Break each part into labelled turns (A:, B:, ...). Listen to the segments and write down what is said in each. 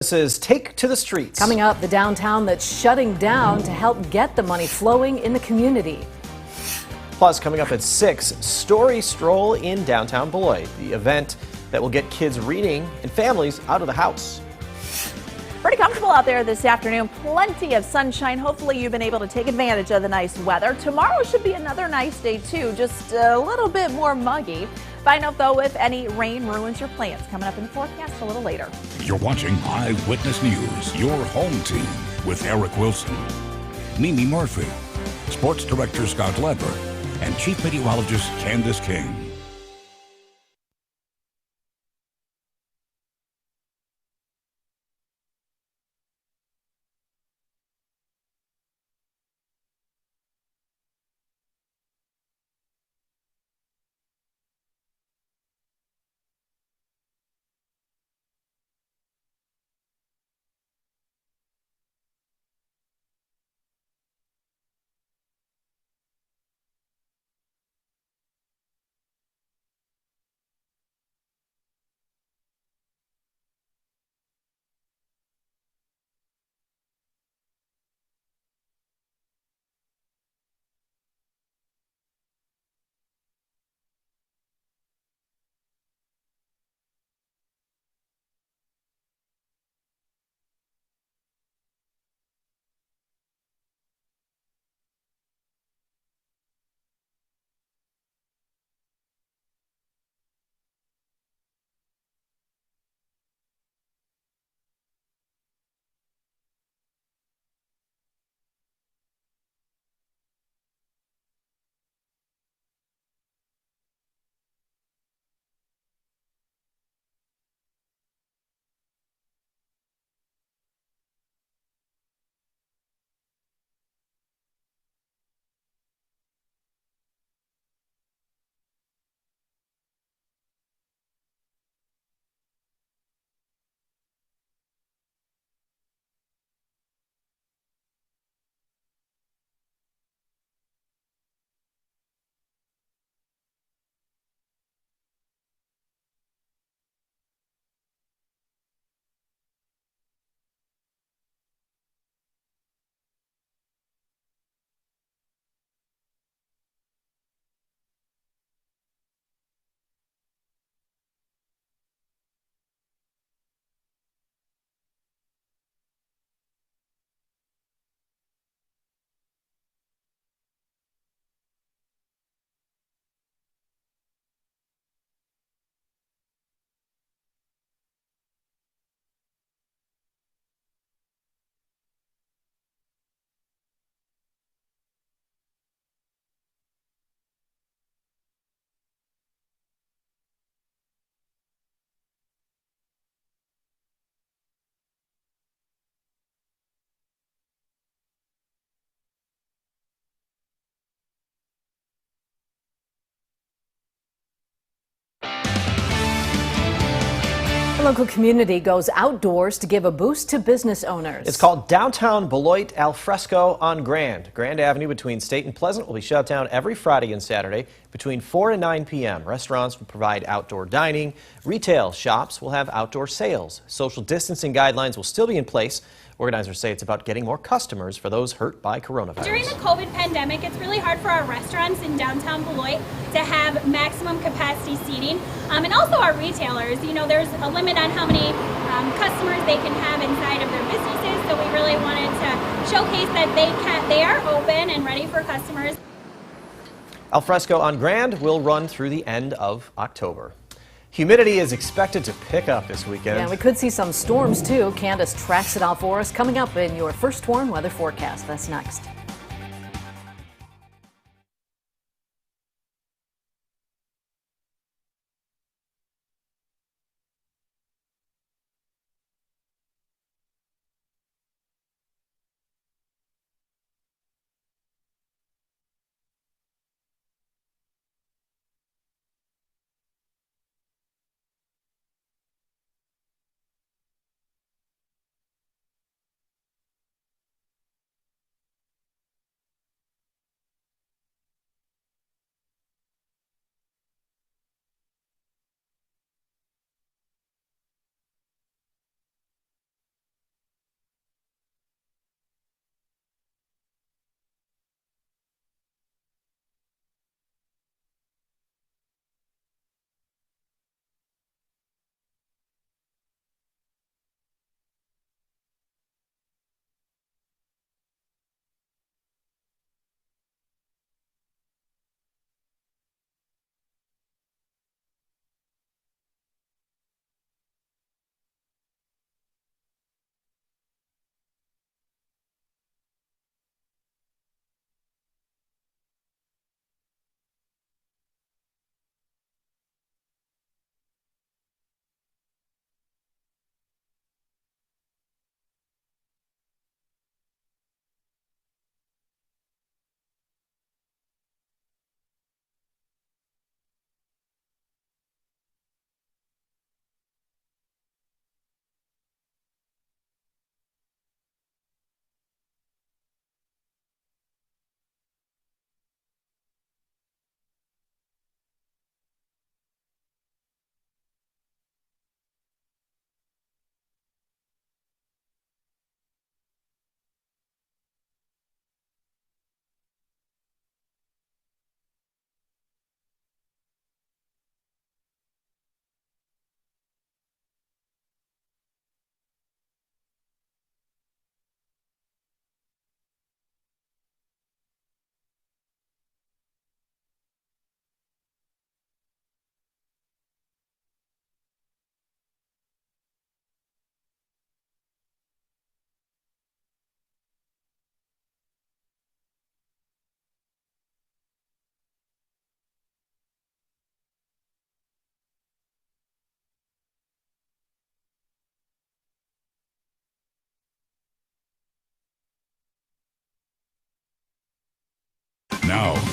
A: Is Take to the Streets.
B: Coming up, the downtown that's shutting down to help get the money flowing in the community.
A: Plus, coming up at 6, Story Stroll in downtown Beloit, the event that will get kids reading and families out of the house.
C: Pretty comfortable out there this afternoon. Plenty of sunshine. Hopefully you've been able to take advantage of the nice weather. Tomorrow should be another nice day too, just a little bit more muggy. Find out though if any rain ruins your plans. Coming up in the forecast a little later.
D: You're watching Eyewitness News, your home team with Eric Wilson, Mimi Murphy, Sports Director Scott Lever, and Chief Meteorologist Candace King.
B: The local community goes outdoors to give a boost to business owners.
A: It's called Downtown Beloit Al Fresco on Grand. Grand Avenue between State and Pleasant will be shut down every Friday and Saturday between 4 and 9 p.m. Restaurants will provide outdoor dining. Retail shops will have outdoor sales. Social distancing guidelines will still be in place. Organizers say it's about getting more customers for those hurt by coronavirus.
E: During the COVID pandemic, it's really hard for our restaurants in downtown Beloit to have maximum capacity seating. And also our retailers, you know, there's a limit on how many customers they can have inside of their businesses. So we really wanted to showcase that they are open and ready for customers.
A: Al Fresco on Grand will run through the end of October. Humidity is expected to pick up this weekend.
B: Yeah, we could see some storms too. Candace tracks it all for us coming up in your first warm weather forecast. That's next.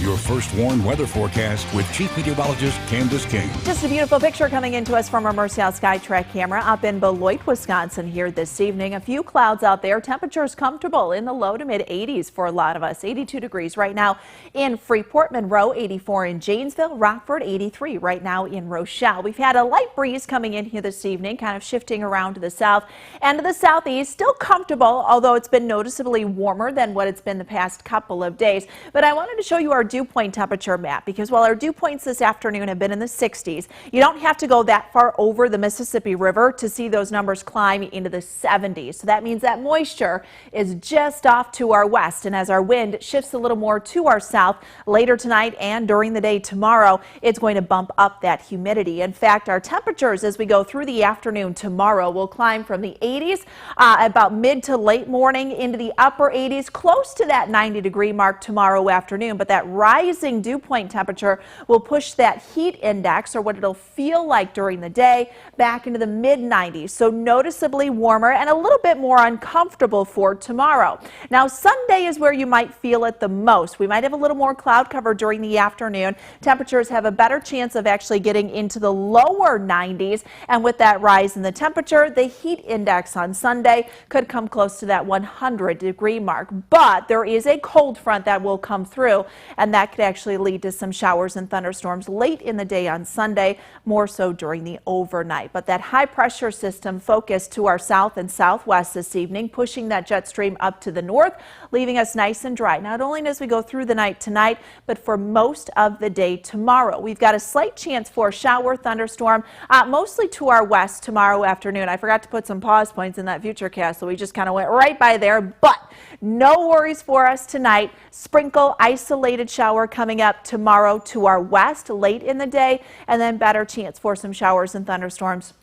D: Your first warned weather forecast with Chief Meteorologist Candace King.
C: Just a beautiful picture coming into us from our Mercial SkyTrack camera up in Beloit, Wisconsin here this evening. A few clouds out there. Temperatures comfortable in the low to mid 80s for a lot of us. 82 degrees right now in Freeport, Monroe, 84 in Janesville, Rockford, 83 right now in Rochelle. We've had a light breeze coming in here this evening, kind of shifting around to the south and to the southeast. Still comfortable, although it's been noticeably warmer than what it's been the past couple of days. But I wanted to show you our dew point temperature map, because while our dew points this afternoon have been in the 60s, you don't have to go that far over the Mississippi River to see those numbers climb into the 70s. So that means that moisture is just off to our west, and as our wind shifts a little more to our south later tonight and during the day tomorrow, it's going to bump up that humidity. In fact, our temperatures as we go through the afternoon tomorrow will climb from the 80s about mid to late morning into the upper 80s, close to that 90-degree mark tomorrow afternoon. But that rising dew point temperature will push that heat index, or what it'll feel like during the day, back into the mid 90s. So noticeably warmer and a little bit more uncomfortable for tomorrow. Now Sunday is where you might feel it the most. We might have a little more cloud cover during the afternoon. Temperatures have a better chance of actually getting into the lower 90s, and with that rise in the temperature, the heat index on Sunday could come close to that 100-degree mark. But there is a cold front that will come through, and that could actually lead to some showers and thunderstorms late in the day on Sunday, more so during the overnight. But that high pressure system focused to our south and southwest this evening, pushing that jet stream up to the north, leaving us nice and dry, not only as we go through the night tonight, but for most of the day tomorrow. We've got a slight chance for a shower thunderstorm, mostly to our west tomorrow afternoon. I forgot to put some pause points in that futurecast, so we just kind of went right by there, but no worries for us tonight. Sprinkle, isolated shower coming up tomorrow to our west late in the day, and then better chance for some showers and thunderstorms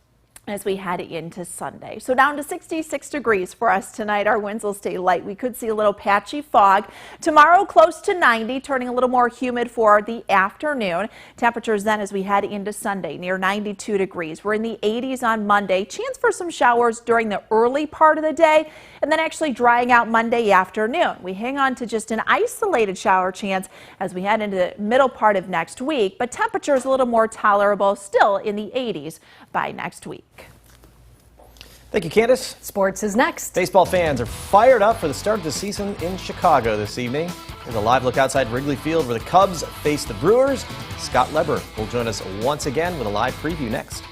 C: as we head into Sunday. So down to 66 degrees for us tonight. Our winds will stay light. We could see a little patchy fog. Tomorrow close to 90, turning a little more humid for the afternoon. Temperatures then as we head into Sunday near 92 degrees. We're in the 80s on Monday. Chance for some showers during the early part of the day, and then actually drying out Monday afternoon. We hang on to just an isolated shower chance as we head into the middle part of next week, but temperatures a little more tolerable, still in the 80s by next week.
A: Thank you, Candace.
B: Sports is next.
A: Baseball fans are fired up for the start of the season in Chicago this evening. Here's a live look outside Wrigley Field where the Cubs face the Brewers. Scott Leber will join us once again with a live preview next.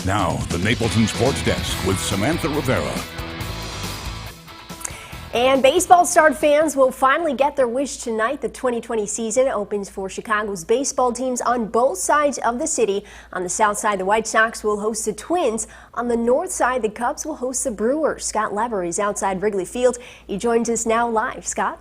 D: Now, the Napleton Sports Desk with Samantha Rivera.
F: And baseball star fans will finally get their wish tonight. The 2020 season opens for Chicago's baseball teams on both sides of the city. On the south side, the White Sox will host the Twins. On the north side, the Cubs will host the Brewers. Scott Lever is outside Wrigley Field. He joins us now live. Scott?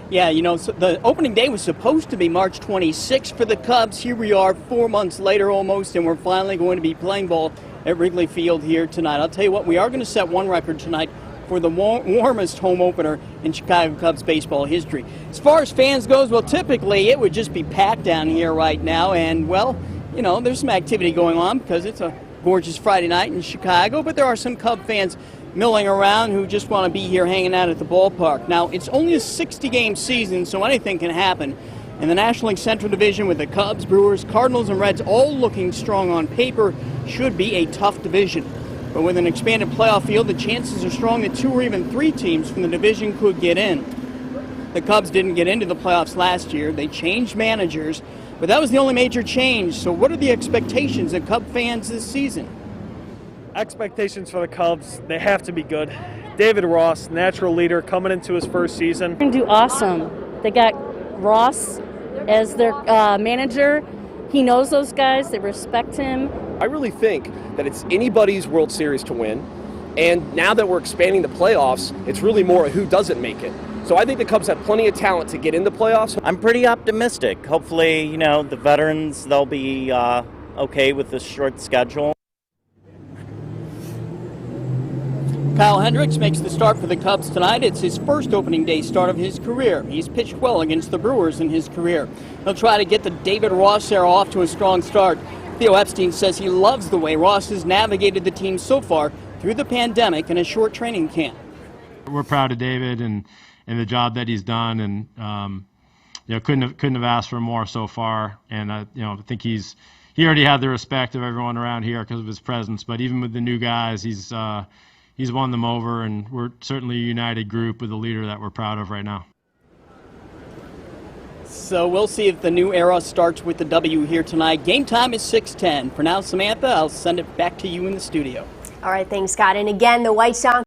G: Yeah, you know, so the opening day was supposed to be March 26th for the Cubs. Here we are 4 months later almost, and we're finally going to be playing ball at Wrigley Field here tonight. I'll tell you what, we are going to set one record tonight for the warmest home opener in Chicago Cubs baseball history. As far as fans goes, well, typically it would just be packed down here right now, and, well, you know, there's some activity going on because it's a gorgeous Friday night in Chicago, but there are some Cub fans milling around who just want to be here hanging out at the ballpark. Now, it's only a 60-game season, so anything can happen. In the National League Central Division with the Cubs, Brewers, Cardinals, and Reds all looking strong on paper, should be a tough division. But with an expanded playoff field, the chances are strong that 2 or even 3 teams from the division could get in. The Cubs didn't get into the playoffs last year. They changed managers, but that was the only major change. So what are the expectations of Cub fans this season?
H: Expectations for the Cubs, they have to be good. David Ross, natural leader, coming into his first season.
I: They're going to do awesome. They got Ross as their manager. He knows those guys. They respect him.
J: I really think that it's anybody's World Series to win. And now that we're expanding the playoffs, it's really more who doesn't make it. So I think the Cubs have plenty of talent to get into playoffs.
K: I'm pretty optimistic. Hopefully, you know, the veterans, they'll be okay with the short schedule.
G: Kyle Hendricks makes the start for the Cubs tonight. It's his first opening day start of his career. He's pitched well against the Brewers in his career. He'll try to get the David Ross era off to a strong start. Theo Epstein says he loves the way Ross has navigated the team so far through the pandemic and a short training camp.
L: We're proud of David and the job that he's done, and you know, couldn't have asked for more so far. And you know, I think he already had the respect of everyone around here because of his presence. But even with the new guys, he's won them over, and we're certainly a united group with a leader that we're proud of right now.
G: So we'll see if the new era starts with the W here tonight. Game time is 6:10. For now, Samantha, I'll send it back to you in the studio.
F: All right, thanks, Scott. And again, the White Sox